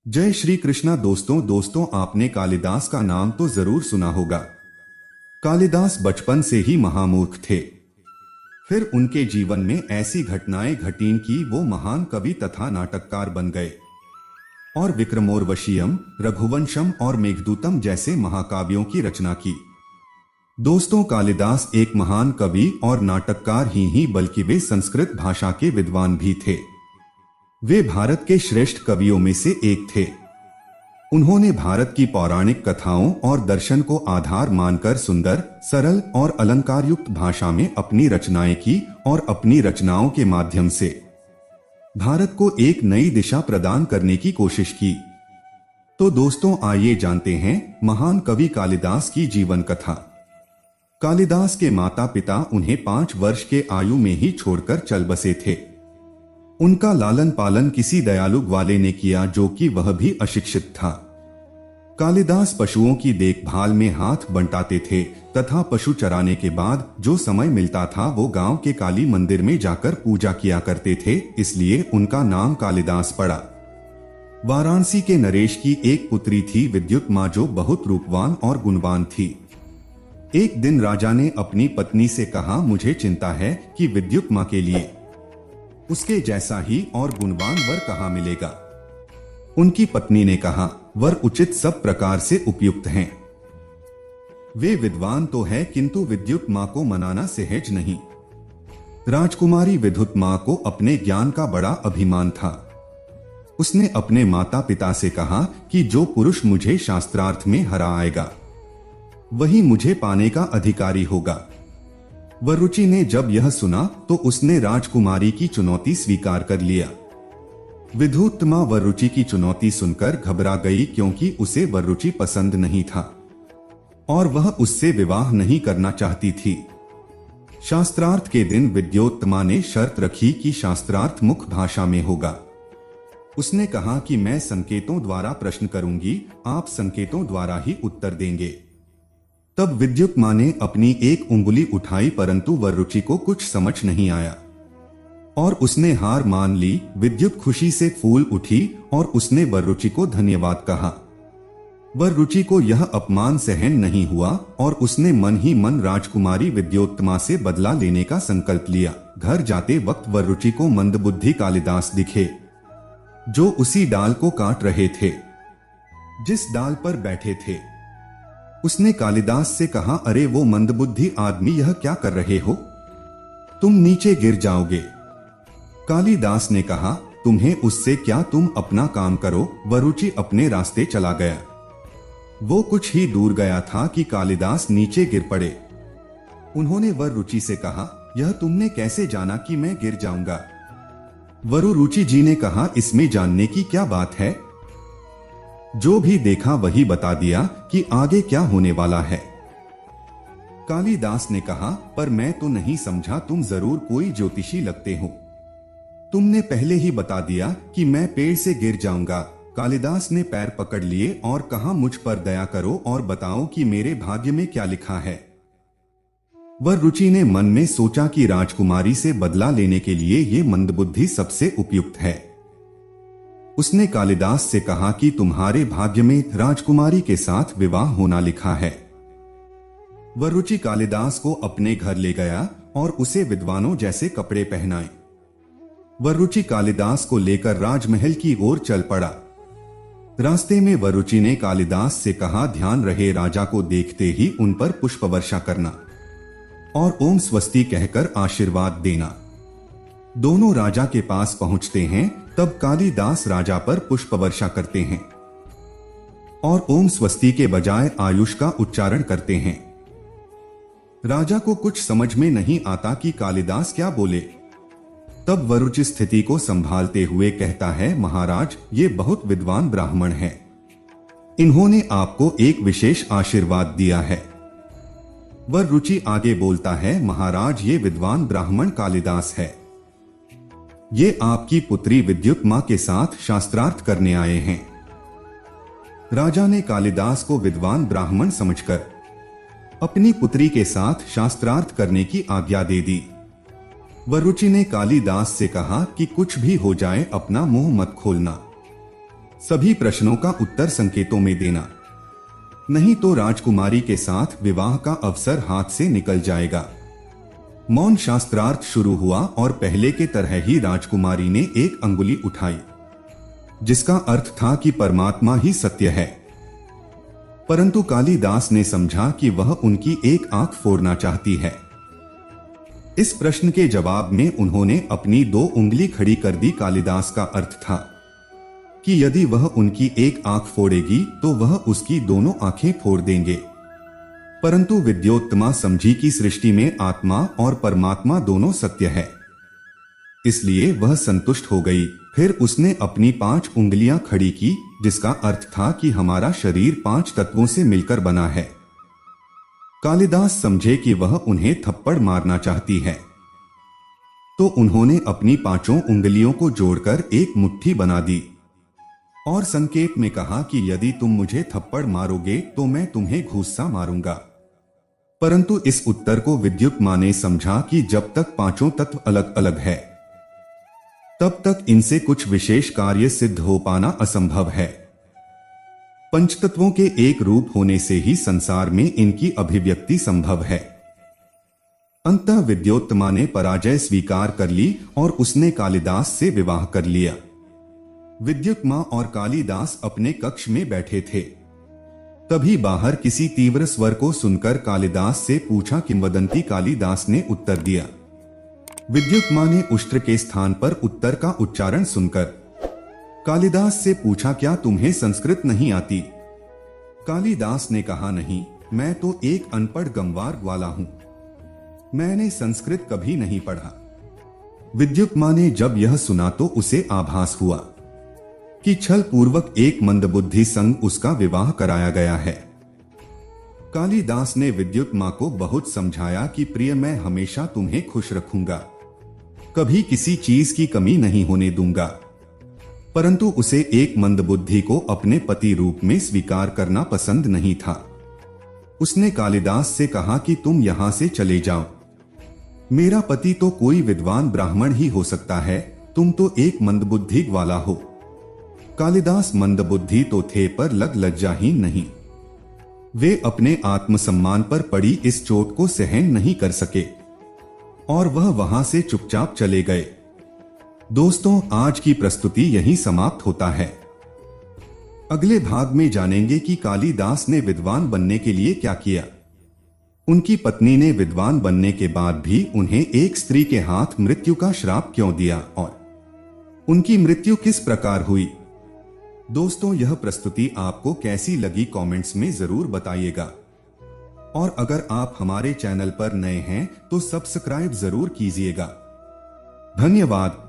जय श्री कृष्णा। दोस्तों आपने कालिदास का नाम तो जरूर सुना होगा। कालिदास बचपन से ही महामूर्ख थे। फिर उनके जीवन में ऐसी घटनाएं घटीं कि वो महान कवि तथा नाटककार बन गए और विक्रमोर्वशीयम, रघुवंशम और मेघदूतम जैसे महाकाव्यों की रचना की। दोस्तों, कालिदास एक महान कवि और नाटककार ही बल्कि वे संस्कृत भाषा के विद्वान भी थे। वे भारत के श्रेष्ठ कवियों में से एक थे। उन्होंने भारत की पौराणिक कथाओं और दर्शन को आधार मानकर सुंदर, सरल और अलंकार युक्त भाषा में अपनी रचनाएं की और अपनी रचनाओं के माध्यम से भारत को एक नई दिशा प्रदान करने की कोशिश की। तो दोस्तों, आइए जानते हैं महान कवि कालिदास की जीवन कथा। कालिदास के माता पिता उन्हें 5 वर्ष के आयु में ही छोड़कर चल बसे थे। उनका लालन पालन किसी दयालु ग्वाले ने किया, जो कि वह भी अशिक्षित था। कालिदास पशुओं की देखभाल में हाथ बंटाते थे तथा पशु चराने के बाद जो समय मिलता था वो गांव के काली मंदिर में जाकर पूजा किया करते थे, इसलिए उनका नाम कालिदास पड़ा। वाराणसी के नरेश की एक पुत्री थी विद्युत माँ, जो बहुत रूपवान और गुणवान थी। एक दिन राजा ने अपनी पत्नी से कहा, मुझे चिंता है कि विद्युत माँ के लिए उसके जैसा ही और गुणवान वर कहाँ मिलेगा। उनकी पत्नी ने कहा, वर उचित सब प्रकार से उपयुक्त हैं। वे विद्वान तो है, किंतु विद्युत माँ को मनाना सहज नहीं। राजकुमारी विद्युत माँ को अपने ज्ञान का बड़ा अभिमान था। उसने अपने माता पिता से कहा कि जो पुरुष मुझे शास्त्रार्थ में हरा आएगा वही मुझे पाने का अधिकारी होगा। वरुचि ने जब यह सुना तो उसने राजकुमारी की चुनौती स्वीकार कर लिया। विद्युत्मा वरुचि की चुनौती सुनकर घबरा गई, क्योंकि उसे वरुचि पसंद नहीं था और वह उससे विवाह नहीं करना चाहती थी। शास्त्रार्थ के दिन विद्योत्तमा ने शर्त रखी कि शास्त्रार्थ मुख भाषा में होगा। उसने कहा कि मैं संकेतों द्वारा प्रश्न करूंगी, आप संकेतों द्वारा ही उत्तर देंगे। तब विद्युत माँ ने अपनी एक उंगली उठाई, परंतु वरुचि को कुछ समझ नहीं आया और उसने हार मान ली। विद्युत खुशी से फूल उठी और उसने वरुचि को धन्यवाद कहा। वरुचि को यह अपमान सहन नहीं हुआ और उसने मन ही मन राजकुमारी विद्योत्तमा से बदला लेने का संकल्प लिया। घर जाते वक्त वरुचि को मंदबुद्धि कालिदास दिखे, जो उसी डाल को काट रहे थे जिस डाल पर बैठे थे। उसने कालिदास से कहा, अरे वो मंदबुद्धि आदमी, यह क्या कर रहे हो? तुम नीचे गिर जाओगे। कालिदास ने कहा, तुम्हें उससे क्या, तुम अपना काम करो। वरुचि अपने रास्ते चला गया। वो कुछ ही दूर गया था कि कालिदास नीचे गिर पड़े। उन्होंने वरुचि से कहा, यह तुमने कैसे जाना कि मैं गिर जाऊंगा? वरुचि जी ने कहा, इसमें जानने की क्या बात है? जो भी देखा वही बता दिया कि आगे क्या होने वाला है। कालिदास ने कहा, पर मैं तो नहीं समझा, तुम जरूर कोई ज्योतिषी लगते हो। तुमने पहले ही बता दिया कि मैं पेड़ से गिर जाऊंगा। कालिदास ने पैर पकड़ लिए और कहा, मुझ पर दया करो और बताओ कि मेरे भाग्य में क्या लिखा है। वरुचि ने मन में सोचा कि राजकुमारी से बदला लेने के लिए ये मंदबुद्धि सबसे उपयुक्त है। उसने कालिदास से कहा कि तुम्हारे भाग्य में राजकुमारी के साथ विवाह होना लिखा है। वरुचि कालिदास को अपने घर ले गया और उसे विद्वानों जैसे कपड़े पहनाए। वरुचि कालिदास को लेकर राजमहल की ओर चल पड़ा। रास्ते में वरुचि ने कालिदास से कहा, ध्यान रहे, राजा को देखते ही उन पर पुष्प वर्षा करना और ओम स्वस्ति कहकर आशीर्वाद देना। दोनों राजा के पास पहुंचते हैं, तब कालिदास राजा पर पुष्प वर्षा करते हैं और ओम स्वस्ति के बजाय आयुष का उच्चारण करते हैं। राजा को कुछ समझ में नहीं आता कि कालिदास क्या बोले। तब वरुचि स्थिति को संभालते हुए कहता है, महाराज, ये बहुत विद्वान ब्राह्मण हैं। इन्होंने आपको एक विशेष आशीर्वाद दिया है। वरुचि आगे बोलता है, महाराज, ये विद्वान ब्राह्मण कालिदास है। ये आपकी पुत्री विद्युत माँ के साथ शास्त्रार्थ करने आए हैं। राजा ने कालिदास को विद्वान ब्राह्मण समझकर अपनी पुत्री के साथ शास्त्रार्थ करने की आज्ञा दे दी। वरुचि ने कालिदास से कहा कि कुछ भी हो जाए अपना मुंह मत खोलना। सभी प्रश्नों का उत्तर संकेतों में देना, नहीं तो राजकुमारी के साथ विवाह का अवसर हाथ से निकल जाएगा। मौन शास्त्रार्थ शुरू हुआ और पहले के तरह ही राजकुमारी ने एक अंगुली उठाई, जिसका अर्थ था कि परमात्मा ही सत्य है। परंतु कालिदास ने समझा कि वह उनकी एक आंख फोड़ना चाहती है। इस प्रश्न के जवाब में उन्होंने अपनी 2 उंगली खड़ी कर दी। कालिदास का अर्थ था कि यदि वह उनकी एक आंख फोड़ेगी तो वह उसकी दोनों आंखें फोड़ देंगे। परंतु विद्योत्तमा समझी कि सृष्टि में आत्मा और परमात्मा दोनों सत्य है, इसलिए वह संतुष्ट हो गई। फिर उसने अपनी 5 उंगलियां खड़ी की, जिसका अर्थ था कि हमारा शरीर 5 तत्वों से मिलकर बना है। कालिदास समझे कि वह उन्हें थप्पड़ मारना चाहती है, तो उन्होंने अपनी 5 उंगलियों को जोड़कर एक मुट्ठी बना दी और संकेत में कहा कि यदि तुम मुझे थप्पड़ मारोगे तो मैं तुम्हें घूंसा मारूंगा। परंतु इस उत्तर को विद्युत्मा ने समझा कि जब तक 5 तत्व अलग अलग है, तब तक इनसे कुछ विशेष कार्य सिद्ध हो पाना असंभव है। पंचतत्वों के एक रूप होने से ही संसार में इनकी अभिव्यक्ति संभव है। अंततः विद्योत्तमा ने पराजय स्वीकार कर ली और उसने कालिदास से विवाह कर लिया। विद्युत्मा और कालिदास अपने कक्ष में बैठे थे। तभी बाहर किसी तीव्र स्वर को सुनकर कालिदास से पूछा किंवदंती। कालिदास ने उत्तर दिया। विद्युत्मा ने उष्ट्र के स्थान पर उत्तर का उच्चारण सुनकर कालिदास से पूछा, क्या तुम्हें संस्कृत नहीं आती? कालिदास ने कहा, नहीं, मैं तो एक अनपढ़ गंवार वाला हूं, मैंने संस्कृत कभी नहीं पढ़ा। विद्युत्मा ने जब यह सुना तो उसे आभास हुआ कि छल पूर्वक एक मंदबुद्धि संग उसका विवाह कराया गया है। कालिदास ने विद्युत्मा को बहुत समझाया कि प्रिय, मैं हमेशा तुम्हें खुश रखूंगा, कभी किसी चीज की कमी नहीं होने दूंगा। परंतु उसे एक मंदबुद्धि को अपने पति रूप में स्वीकार करना पसंद नहीं था। उसने कालिदास से कहा कि तुम यहां से चले जाओ, मेरा पति तो कोई विद्वान ब्राह्मण ही हो सकता है, तुम तो एक मंदबुद्धि वाला हो। कालिदास मंदबुद्धि तो थे पर लज्जाहीन नहीं। वे अपने आत्मसम्मान पर पड़ी इस चोट को सहन नहीं कर सके और वह वहां से चुपचाप चले गए। दोस्तों, आज की प्रस्तुति यहीं समाप्त होता है। अगले भाग में जानेंगे कि कालिदास ने विद्वान बनने के लिए क्या किया। उनकी पत्नी ने विद्वान बनने के बाद भी उन्हें एक स्त्री के हाथ मृत्यु का श्राप क्यों दिया और उनकी मृत्यु किस प्रकार हुई। दोस्तों, यह प्रस्तुति आपको कैसी लगी कमेंट्स में जरूर बताइएगा और अगर आप हमारे चैनल पर नए हैं तो सब्सक्राइब जरूर कीजिएगा। धन्यवाद।